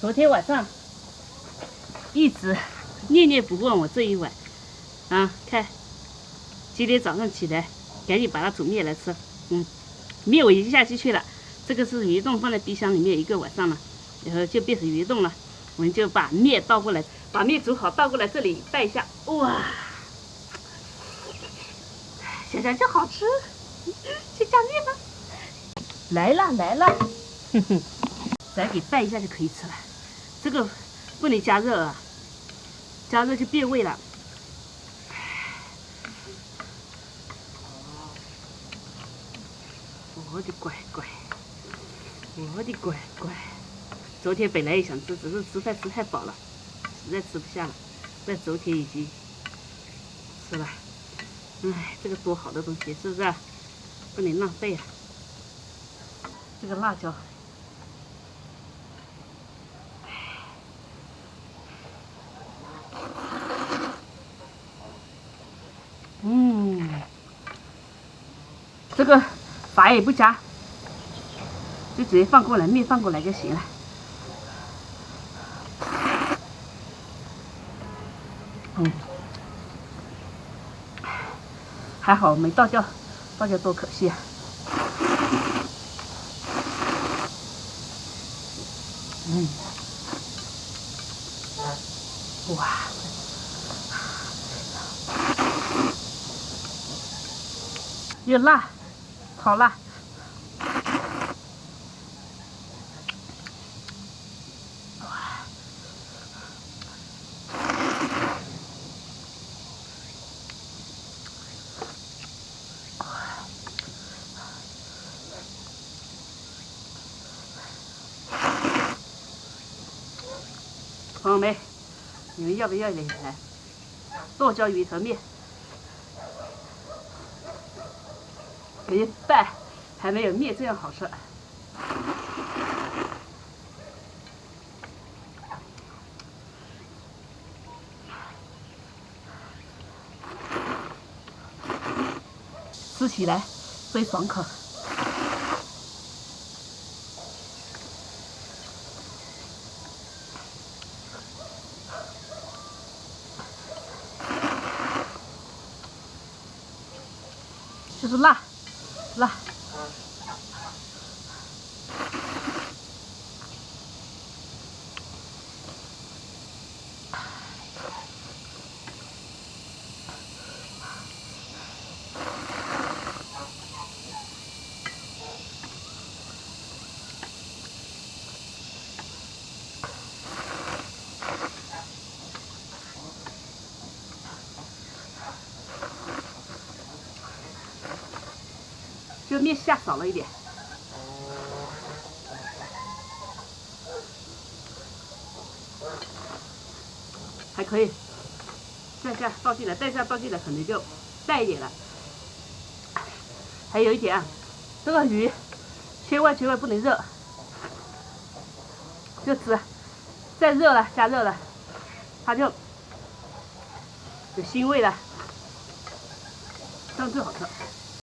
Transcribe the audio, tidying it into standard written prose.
昨天晚上一直念念不忘我这一碗啊，看今天早上起来赶紧把它煮面来吃。面我已经下进去了，这个是鱼冻放在冰箱里面1个晚上了，然后就变成鱼冻了。我们就把面倒过来，把面煮好倒过来这里拌一下，哇，想想就好吃。去加面吧，来了来了，咱给拌一下就可以吃了。这个不能加热啊，加热就变味了。我的乖乖，我的乖乖，昨天本来也想吃，只是吃饭吃太饱了，实在吃不下了。但昨天已经吃了，哎，这个多好的东西，是不是啊？不能浪费啊！这个辣椒，这个法也不加，就直接放过来，面放过来就行了。还好没倒掉，倒掉多可惜啊！哇，又辣，好辣！朋友们，你们要不要一碗剁椒鱼头面？没饭还没有面这样好吃。吃起来最爽口。就是辣，辣。就面下少了一点，还可以。再下倒进来，再下倒进来，可能就淡一点了。还有一点啊，这个鱼千万不能热，就吃，再热了加热了，它就有腥味了，这样最好吃。